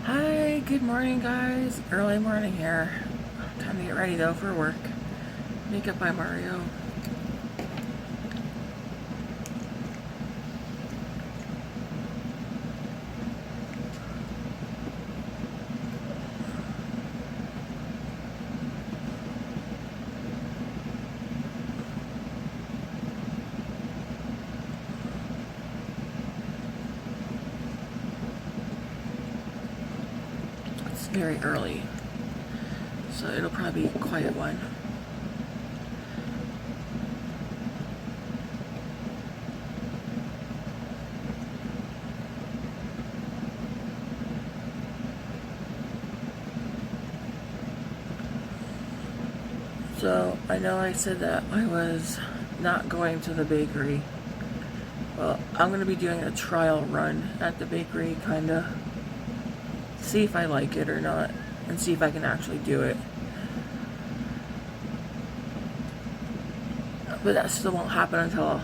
Hi, good morning guys. Early morning here. Time to get ready though for work. Makeup by Mario. It's very early, so it'll probably be a quiet one. So, I know I said that I was not going to the bakery. Well, I'm going to be doing a trial run at the bakery, kinda. See if I like it or not, and see if I can actually do it. But that still won't happen until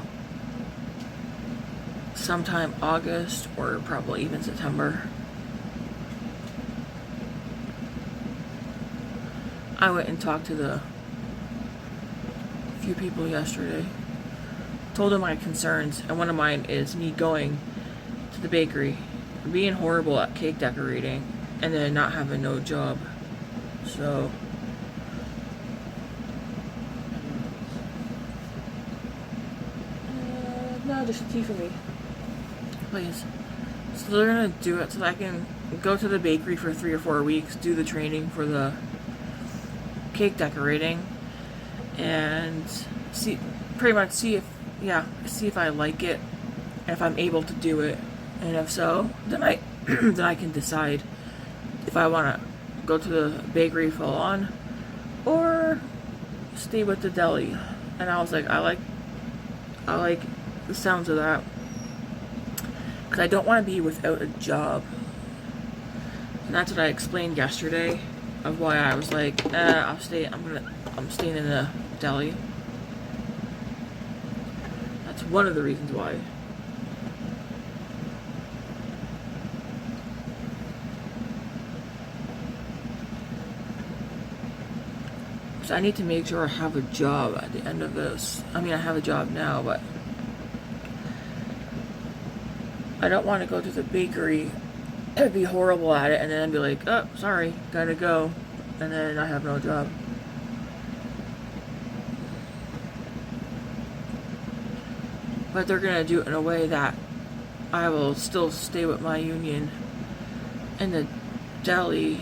sometime August or probably even September. I went and talked to the few people yesterday, told them my concerns, and one of mine is me going to the bakery, being horrible at cake decorating, and then not having no job. So no, just a tea for me, please. So they're gonna do it so that I can go to the bakery for 3 or 4 weeks, do the training for the cake decorating, and see if I like it, if I'm able to do it, and if so, then I then I can decide if I want to go to the bakery full on or stay with the deli. And I was like, I like the sounds of that, because I don't want to be without a job. And that's what I explained yesterday of why I was like, I'm staying in the deli. That's one of the reasons why. So I need to make sure I have a job at the end of this. I mean, I have a job now, but I don't want to go to the bakery and be horrible at it and then be like, oh, sorry, gotta go, and then I have no job. But they're gonna do it in a way that I will still stay with my union in the deli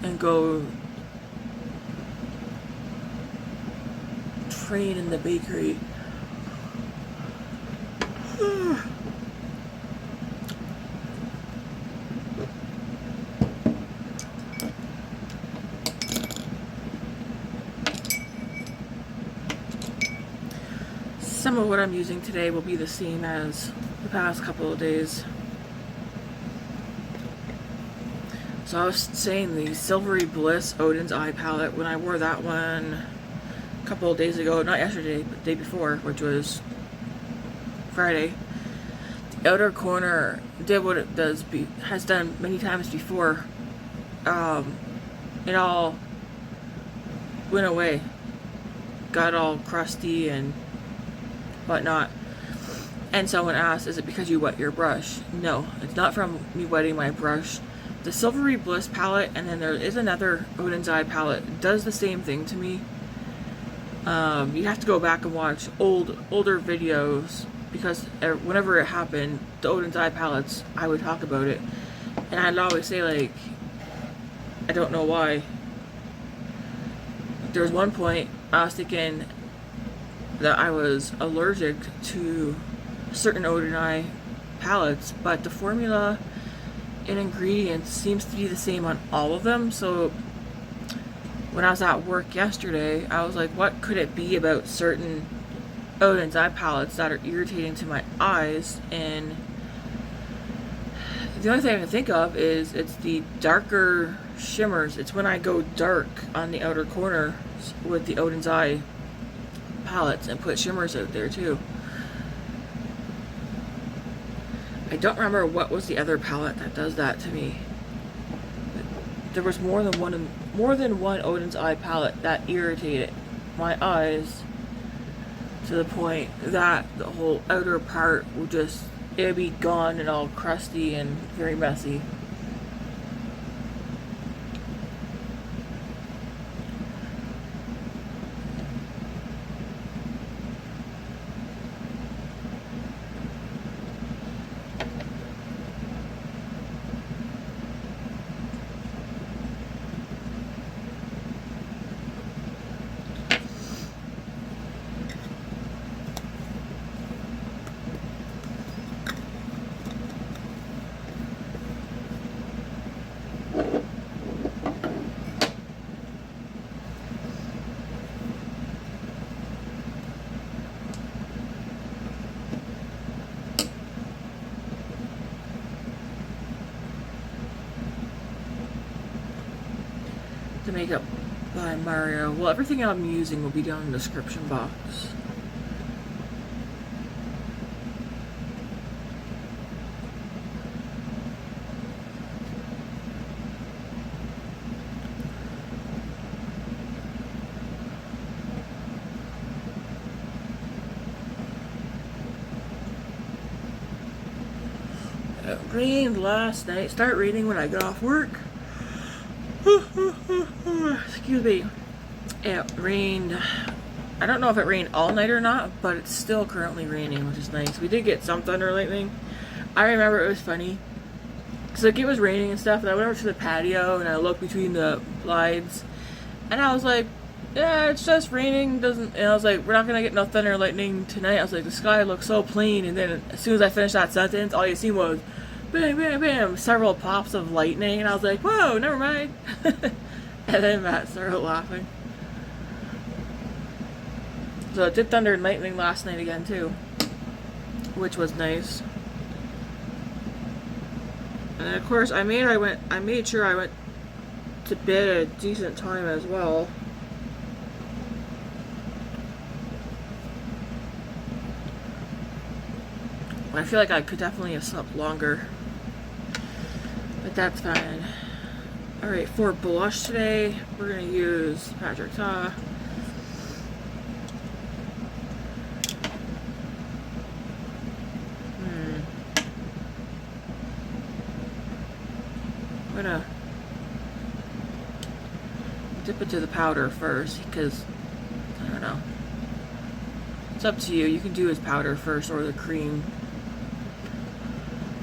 and go train in the bakery. Some of what I'm using today will be the same as the past couple of days. So I was saying the Silvery Bliss Oden's Eye Palette, when I wore that one a couple of days ago, not yesterday, but the day before, which was Friday, the outer corner did what it has done many times before. It all went away, got all crusty and whatnot. And someone asked, is it because you wet your brush? No, it's not from me wetting my brush. The Silvery Bliss palette, and then there is another Oden's Eye palette, does the same thing to me. You have to go back and watch older videos, because whenever it happened, the Oden's Eye palettes, I would talk about it, and I'd always say, like, I don't know why. There was one point I was thinking that I was allergic to certain Oden Eye palettes, but the formula and ingredients seems to be the same on all of them. So when I was at work yesterday, I was like, what could it be about certain Oden's Eye palettes that are irritating to my eyes? And the only thing I can think of is it's the darker shimmers. It's when I go dark on the outer corner with the Oden's Eye palettes and put shimmers out there too. I don't remember what was the other palette that does that to me. there was more than one Oden's eye palette that irritated my eyes to the point that the whole outer part would just, it'd be gone and all crusty and very messy. The makeup by Mario. Well, everything I'm using will be down in the description box. It rained last night. Start raining when I get off work. Excuse me. It rained. I don't know if it rained all night or not, but it's still currently raining, which is nice. We did get some thunder and lightning. I remember it was funny. Because like it was raining and stuff, and I went over to the patio and I looked between the blinds, and I was like, yeah, it's just raining. And I was like, we're not gonna get no thunder and lightning tonight. I was like, the sky looks so plain. And then as soon as I finished that sentence, all you see was bam, bam, bam, several pops of lightning, and I was like, whoa, never mind. And then Matt started laughing. So it did thunder and lightning last night again too, which was nice. And then of course I made sure I went to bed at a decent time as well. I feel like I could definitely have slept longer, but that's fine. Alright, for blush today, we're going to use Patrick Ta. I'm going to dip into the powder first because, I don't know. It's up to you. You can do his powder first or the cream.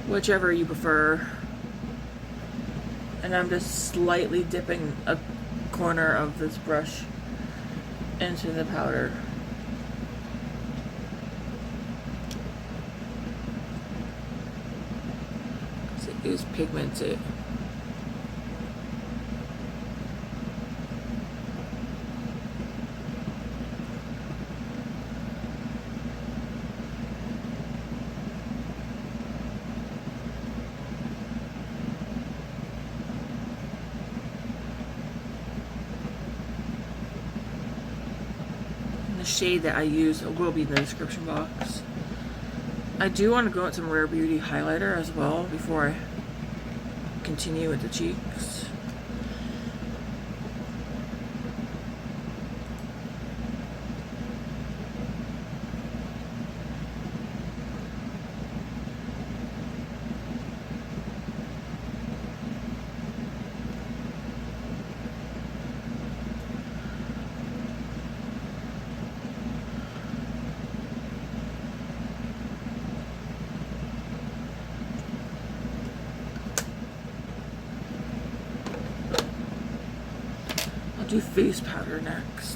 Whichever you prefer. And I'm just slightly dipping a corner of this brush into the powder. Because it is pigmented. Shade that I use will be in the description box. I do want to go with some Rare Beauty highlighter as well before I continue with the cheeks. Do face powder next.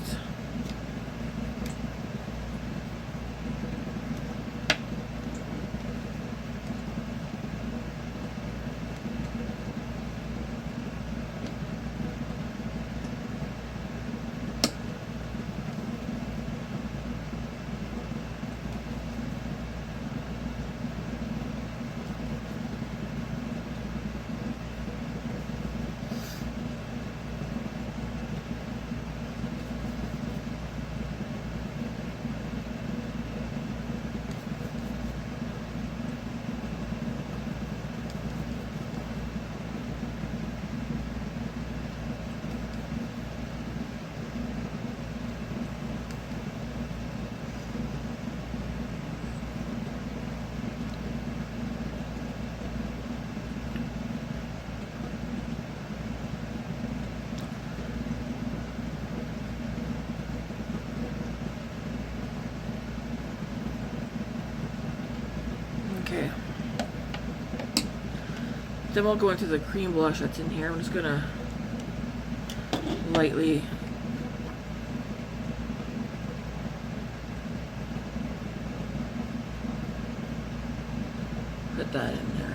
Then we'll go into the cream blush that's in here. I'm just gonna lightly put that in there.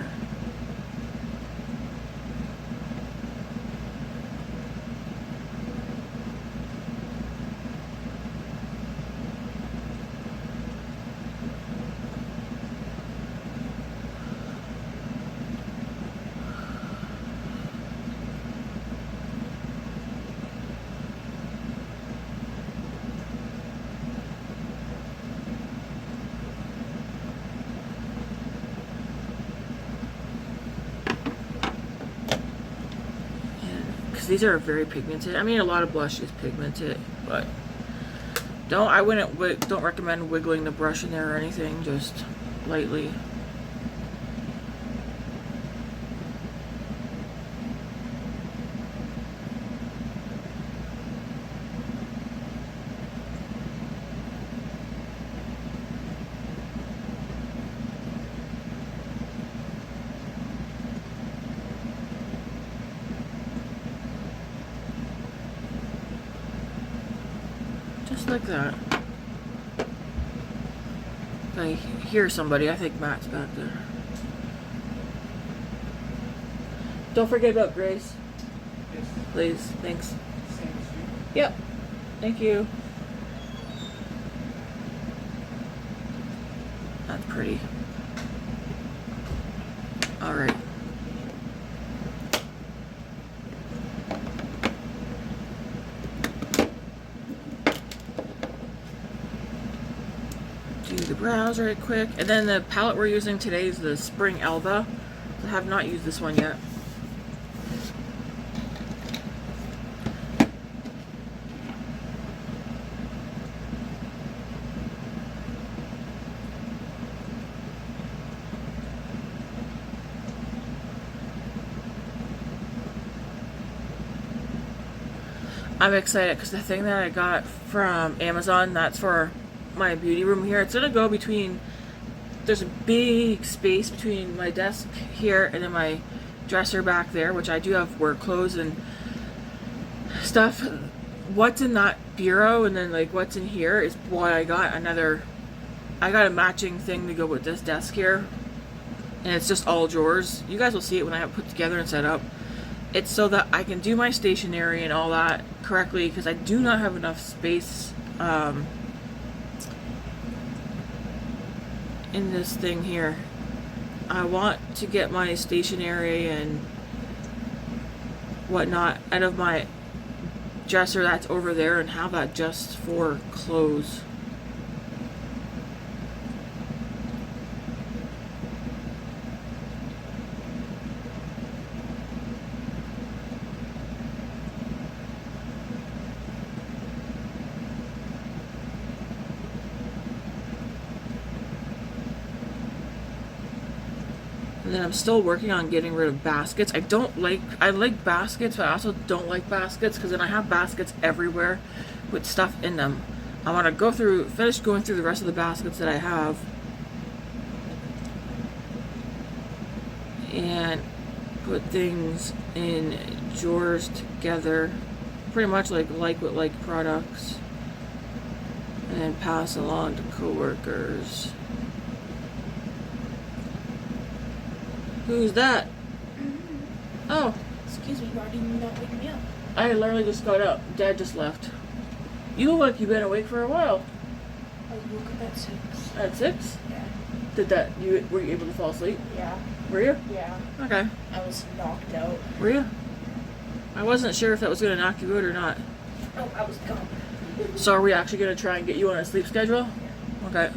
These are very pigmented. I mean, a lot of blush is pigmented, but don't recommend wiggling the brush in there or anything, just lightly. Like that. If I hear somebody, I think Matt's back there. Don't forget about Grace. Yes. Please. Thanks. Same as you. Yep. Thank you. That's pretty. Alright. The brows right quick, and then the palette we're using today is the Spring Alva. I have not used this one yet. I'm excited because the thing that I got from Amazon, that's for my beauty room here. It's gonna go between, there's a big space between my desk here and then my dresser back there, which I do have work clothes and stuff. What's in that bureau and then like what's in here is why I got a matching thing to go with this desk here, and it's just all drawers. You guys will see it when I have it put together and set up. It's so that I can do my stationery and all that correctly, because I do not have enough space in this thing here. I want to get my stationery and whatnot out of my dresser that's over there and have that just for clothes. And then I'm still working on getting rid of baskets. I like baskets, but I also don't like baskets because then I have baskets everywhere with stuff in them. I want to finish going through the rest of the baskets that I have. And put things in drawers together. Pretty much like with like products. And then pass along to coworkers. Who's that? Oh. Excuse me, why did you not wake me up? I literally just got up. Dad just left. You look like you've been awake for a while. I woke up at 6. At 6? Yeah. Were you able to fall asleep? Yeah. Were you? Yeah. Okay. I was knocked out. Were you? I wasn't sure if that was going to knock you out or not. Oh, I was gone. So are we actually going to try and get you on a sleep schedule? Yeah. Okay.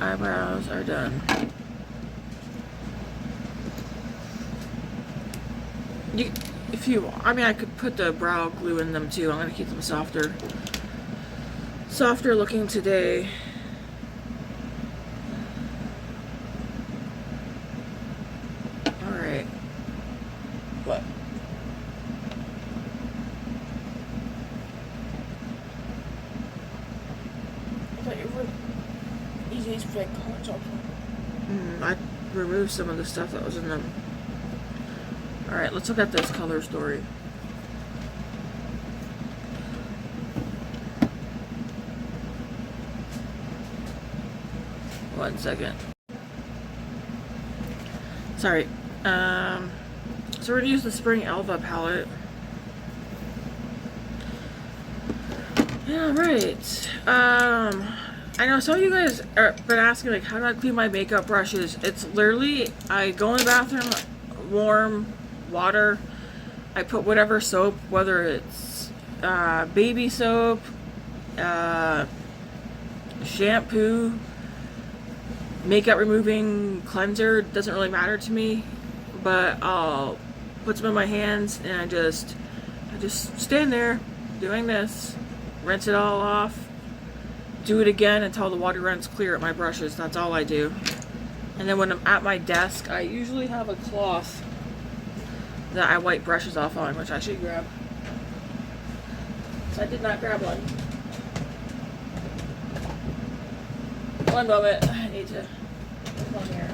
eyebrows are done. If you, I mean, I could put the brow glue in them too. I'm gonna keep them softer looking today. All right. What? I thought you were using these for like cards also. I removed some of the stuff that was in them. All right, let's look at this color story. One second. Sorry. So we're gonna use the Spring Alva palette. Yeah, right. I know some of you guys have been asking, like, how do I clean my makeup brushes? It's literally, I go in the bathroom, warm water, I put whatever soap, whether it's baby soap, shampoo, makeup removing cleanser, doesn't really matter to me, but I'll put some in my hands and I just stand there doing this, rinse it all off, do it again until the water runs clear at my brushes. That's all I do. And then when I'm at my desk, I usually have a cloth that I wipe brushes off on, which I should grab. So I did not grab one. One moment, I need to put one here.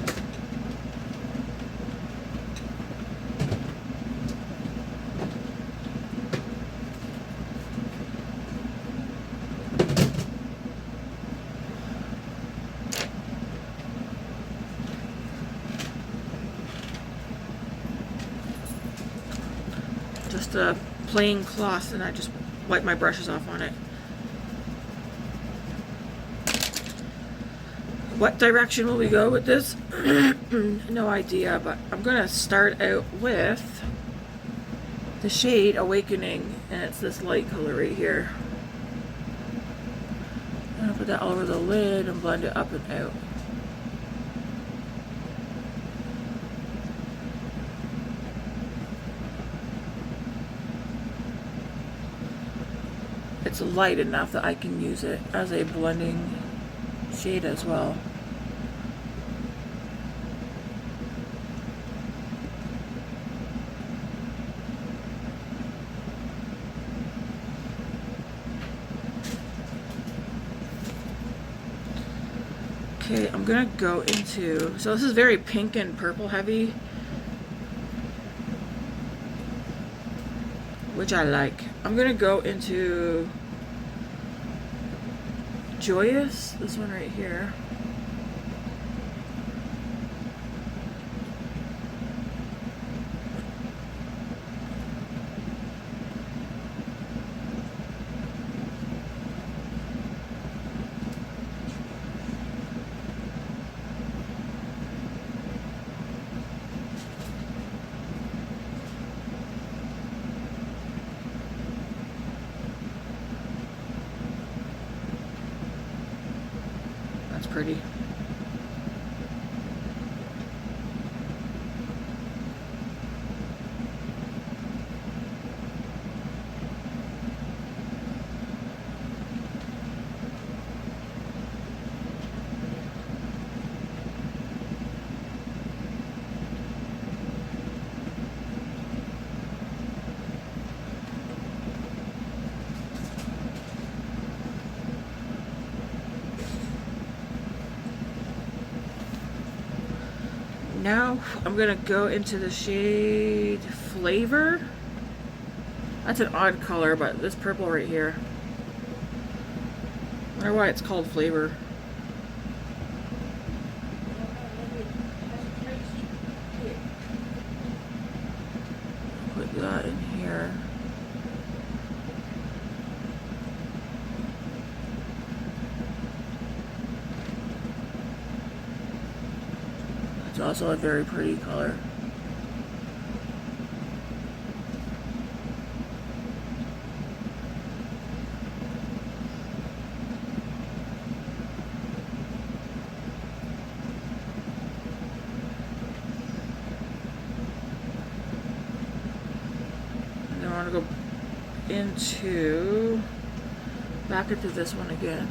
Just a plain cloth, and I just wipe my brushes off on it. What direction will we go with this? No idea, but I'm gonna start out with the shade Awakening, and it's this light color right here. I'm gonna put that all over the lid and blend it up and out. It's light enough that I can use it as a blending shade as well. Okay, I'm gonna go into, so this is very pink and purple heavy, which I like. I'm gonna go into Joyous, this one right here. Pretty. Now I'm gonna go into the shade Flavor. That's an odd color, but this purple right here. I wonder why it's called Flavor. Put that in here. It's also a very pretty color. back into this one again.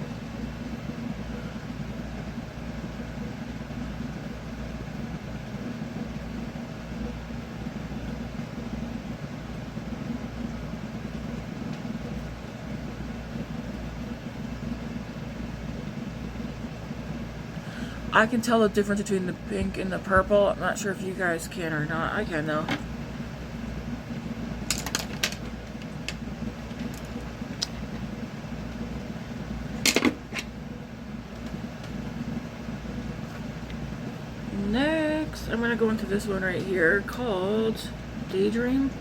I can tell the difference between the pink and the purple. I'm not sure if you guys can or not. I can though. Next, I'm gonna go into this one right here called Daydream.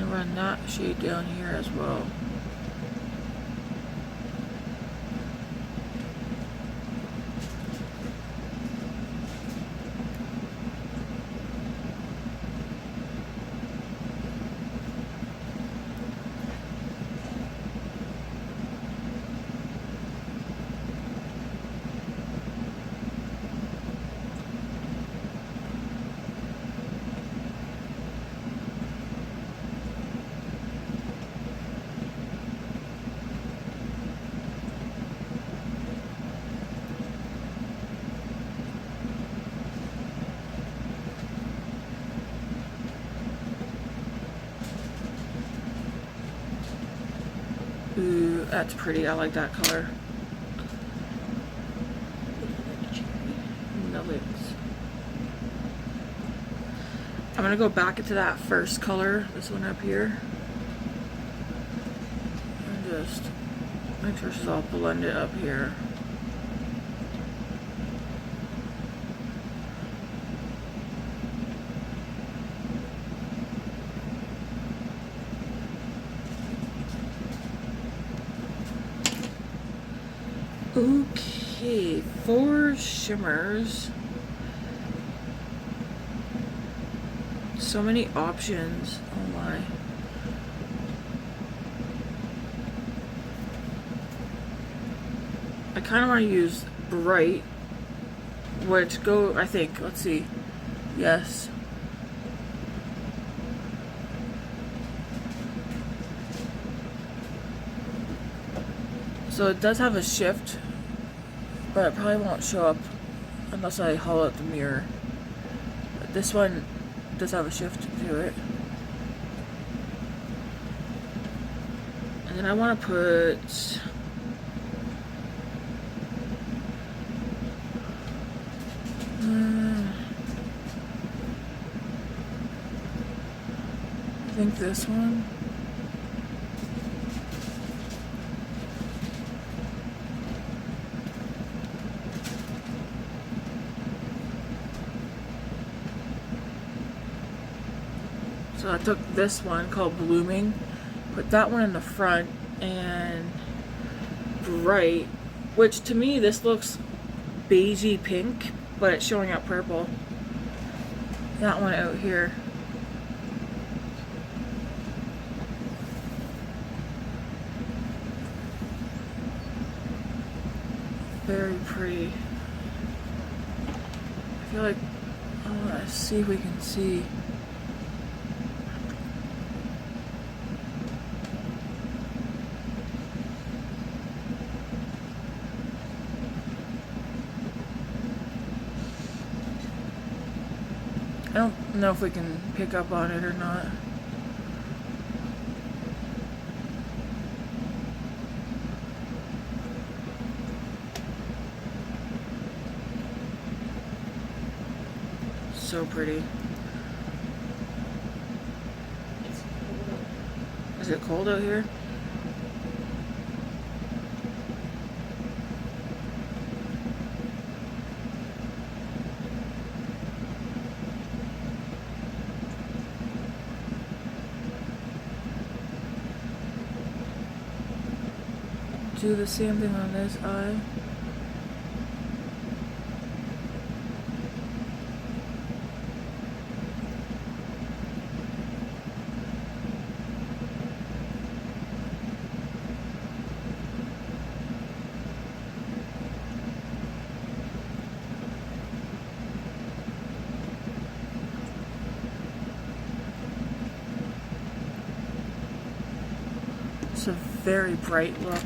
Run that shade down here as well. Ooh, that's pretty. I like that color. No lips. I'm gonna go back into that first color, this one up here, and just make sure she's all blended up here. Okay, 4 shimmers. So many options. Oh my. I kind of want to use Bright, which I think, let's see. Yes. So it does have a shift, but it probably won't show up unless I hold out the mirror. But this one does have a shift to it. And then I want to put I think this one. So I took this one called Blooming, put that one in the front, and Bright, which to me this looks beigey pink, but it's showing up purple. That one out here. Very pretty. I feel like I want to see if we can see. I don't know if we can pick up on it or not. So pretty. Is it cold out here? do the same thing on this eye. It's a very bright look.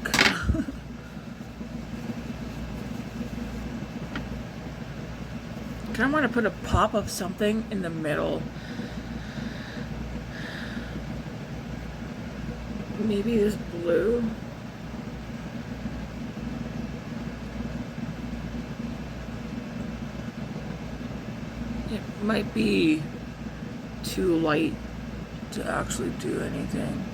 Kind of want to put a pop of something in the middle. Maybe this blue. It might be too light to actually do anything.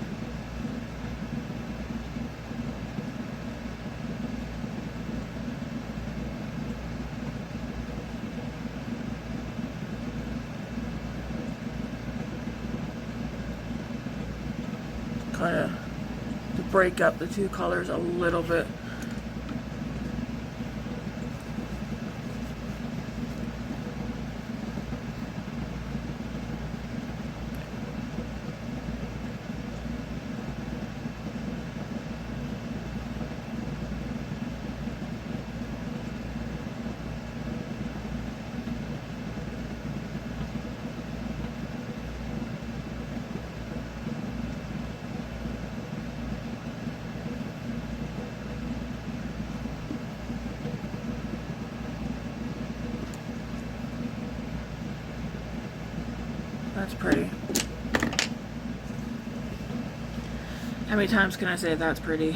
Kind of to break up the two colors a little bit. That's pretty. How many times can I say that's pretty?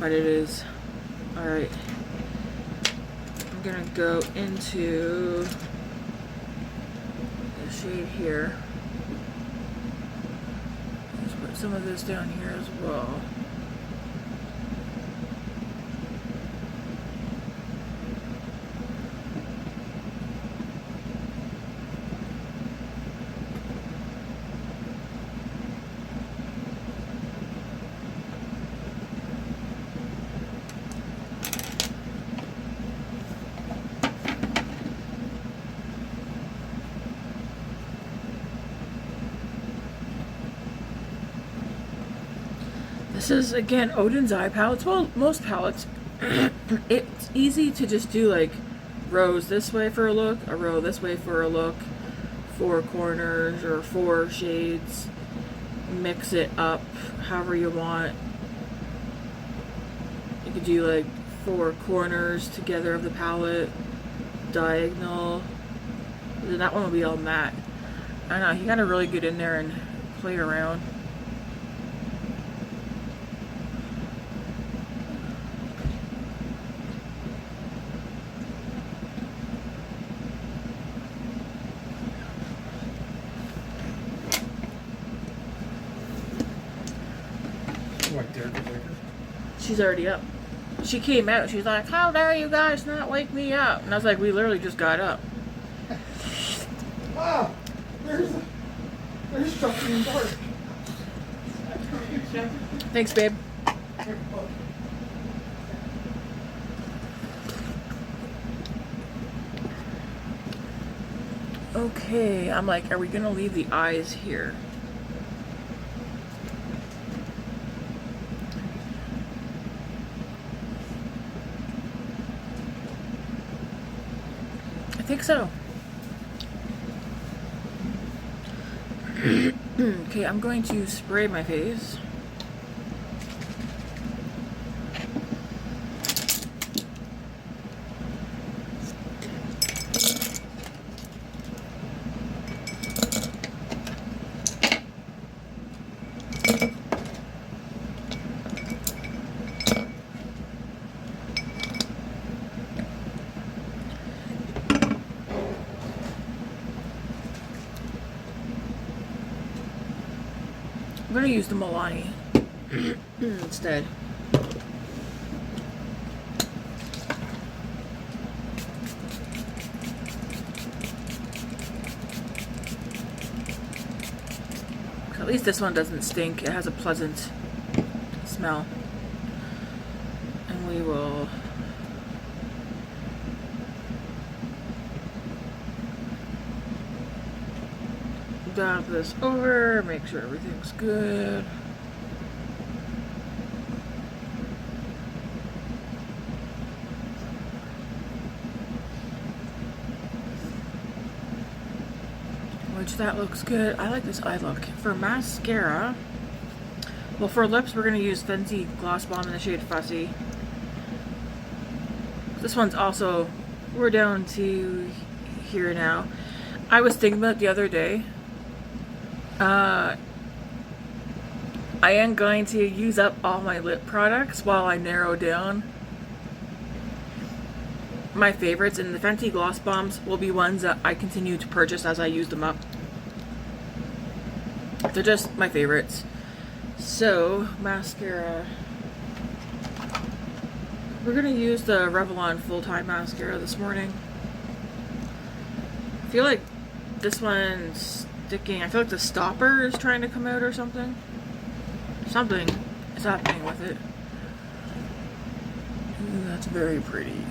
But it is. Alright. I'm gonna go into the shade here. Let's put some of this down here as well. This is, again, Oden's eye palettes. Well, most palettes, it's easy to just do like rows this way for a look, a row this way for a look, 4 corners or 4 shades. Mix it up however you want. You could do like 4 corners together of the palette, diagonal. Then that one will be all matte. I don't know, you gotta really get in there and play around. She's already up. She came out. She's like, "How dare you guys not wake me up?" And I was like, "We literally just got up." Wow, there's something dark. Thanks, babe. Okay, I'm like, are we gonna leave the eyes here? I think so. Okay, I'm going to spray my face. I'm gonna use the Milani instead. At least this one doesn't stink. It has a pleasant smell. we will dab this over, make sure everything's good. Which that looks good. I like this eye look. For mascara, well, for lips, we're going to use Fenty Gloss Bomb in the shade Fussy. This one's also, we're down to here now. I was thinking about it the other day. I am going to use up all my lip products while I narrow down my favorites, and the Fenty Gloss Bombs will be ones that I continue to purchase as I use them up. They're just my favorites. So, mascara. We're going to use the Revlon Full-Time Mascara this morning. I feel like this one's sticking. I feel like the stopper is trying to come out or something. Something is happening with it. Ooh, that's very pretty.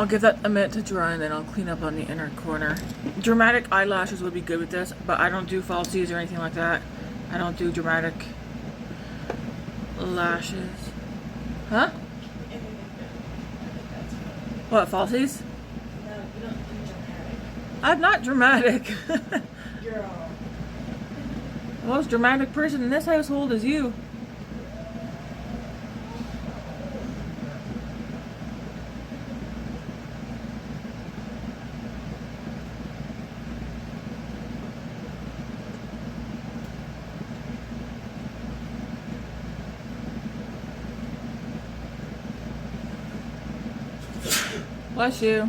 I'll give that a minute to dry and then I'll clean up on the inner corner. Dramatic eyelashes would be good with this, but I don't do falsies or anything like that. I don't do dramatic lashes. Huh? What, falsies? No, you don't do dramatic. I'm not dramatic. Girl. The most dramatic person in this household is you. Bless you.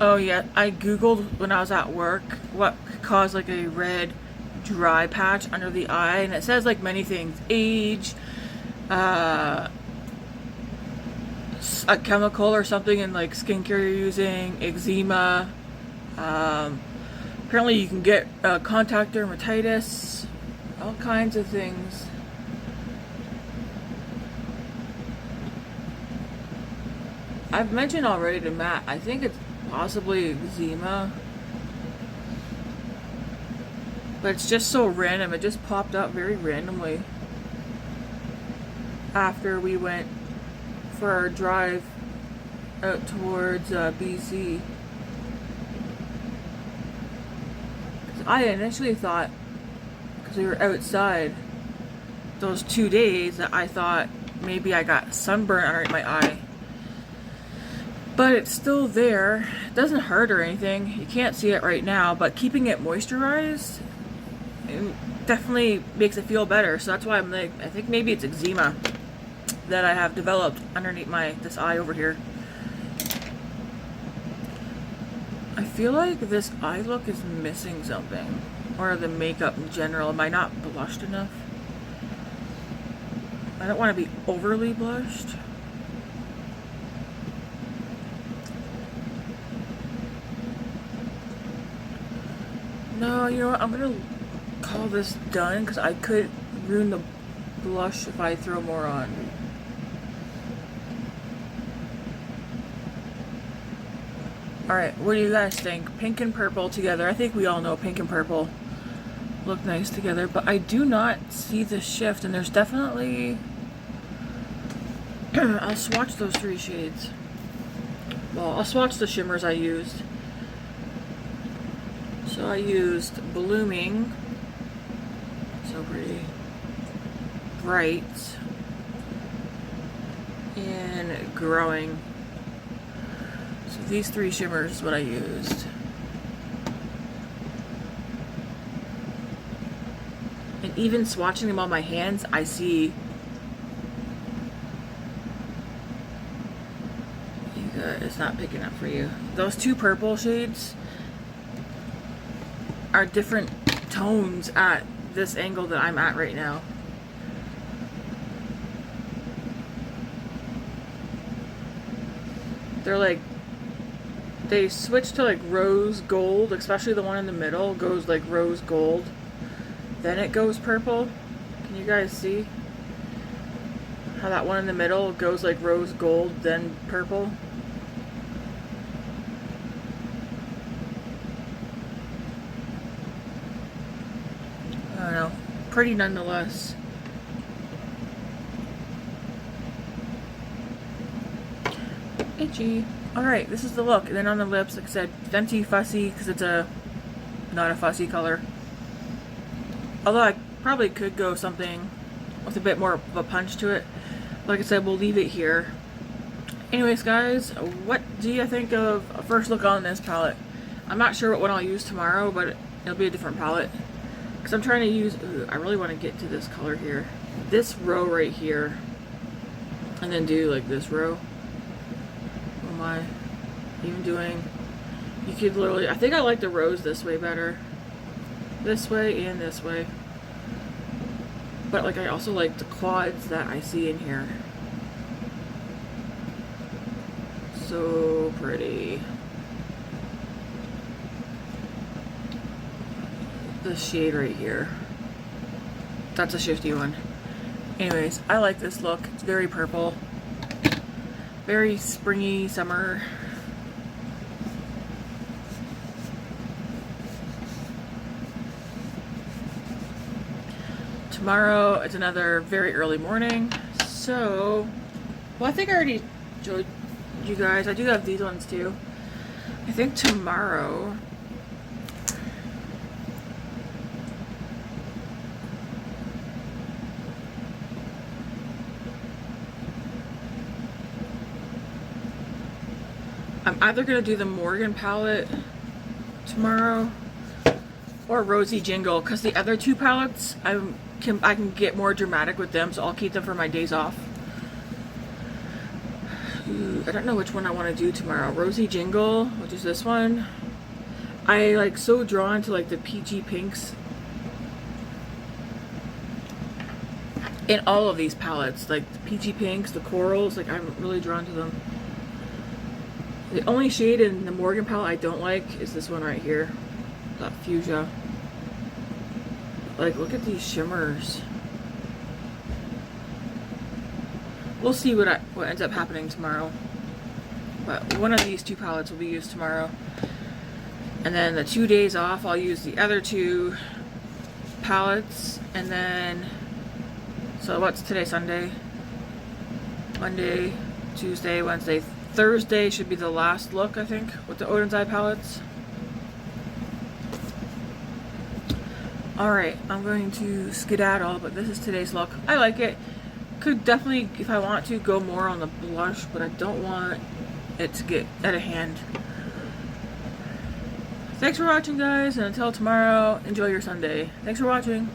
Oh yeah, I googled when I was at work what could cause like a red dry patch under the eye, and it says like many things: age, a chemical or something in like skincare you're using, eczema. Apparently you can get contact dermatitis, all kinds of things. I've mentioned already to Matt, I think it's possibly eczema. But it's just so random. It just popped up very randomly after we went for our drive out towards BC. I initially thought, because we were outside those 2 days, that I thought maybe I got sunburn under my eye. But it's still there. It doesn't hurt or anything. You can't see it right now, but keeping it moisturized, it definitely makes it feel better. So that's why I'm like, I think maybe it's eczema that I have developed underneath this eye over here. I feel like this eye look is missing something, or the makeup in general. Am I not blushed enough? I don't want to be overly blushed. No, you know what? I'm gonna call this done because I could ruin the blush if I throw more on. Alright, what do you guys think? Pink and purple together. I think we all know pink and purple look nice together, but I do not see the shift, and there's definitely... I'll swatch those 3 shades. Well, I'll swatch the shimmers I used. So I used Blooming. So pretty. Bright. And Growing. So these 3 shimmers is what I used. And even swatching them on my hands, I see... It's not picking up for you. Those 2 purple shades are different tones at this angle that I'm at right now. They're like, they switch to like rose gold, especially the one in the middle goes like rose gold. Then it goes purple. Can you guys see how that one in the middle goes like rose gold, then purple? I don't know. Pretty nonetheless. Itchy. Alright, this is the look. And then on the lips, like I said, Fenty Fussy, because it's not a fussy color. Although I probably could go something with a bit more of a punch to it. Like I said, we'll leave it here. Anyways, guys, what do you think of a first look on this palette? I'm not sure what one I'll use tomorrow, but it'll be a different palette. Because I'm trying to use... Ooh, I really want to get to this color here. This row right here. And then do like this row. What am I even doing? You could literally... I think I like the rows this way better. This way and this way. But like I also like the quads that I see in here. So pretty. This shade right here. That's a shifty one. Anyways, I like this look. It's very purple. Very springy summer. Tomorrow it's another very early morning. So, well, I think I already showed you guys. I do have these ones too. I think tomorrow I'm either going to do the Morgan palette tomorrow or Rosy Jingle, because the other 2 palettes I can get more dramatic with them, so I'll keep them for my days off. Ooh, I don't know which one I want to do tomorrow. Rosy Jingle, which is this one. I like so drawn to like the peachy pinks in all of these palettes, like the peachy pinks, the corals, like I'm really drawn to them. The only shade in the Morgan palette I don't like is this one right here. That fuchsia. Like, look at these shimmers. We'll see what ends up happening tomorrow. But one of these 2 palettes will be used tomorrow. And then the 2 days off, I'll use the other 2 palettes, and then, so what's today, Sunday? Monday, Tuesday, Wednesday, Thursday should be the last look, I think, with the Oden's eye palettes. Alright, I'm going to skedaddle, but this is today's look. I like it. Could definitely, if I want to, go more on the blush, but I don't want it to get out of hand. Thanks for watching, guys, and until tomorrow, enjoy your Sunday. Thanks for watching.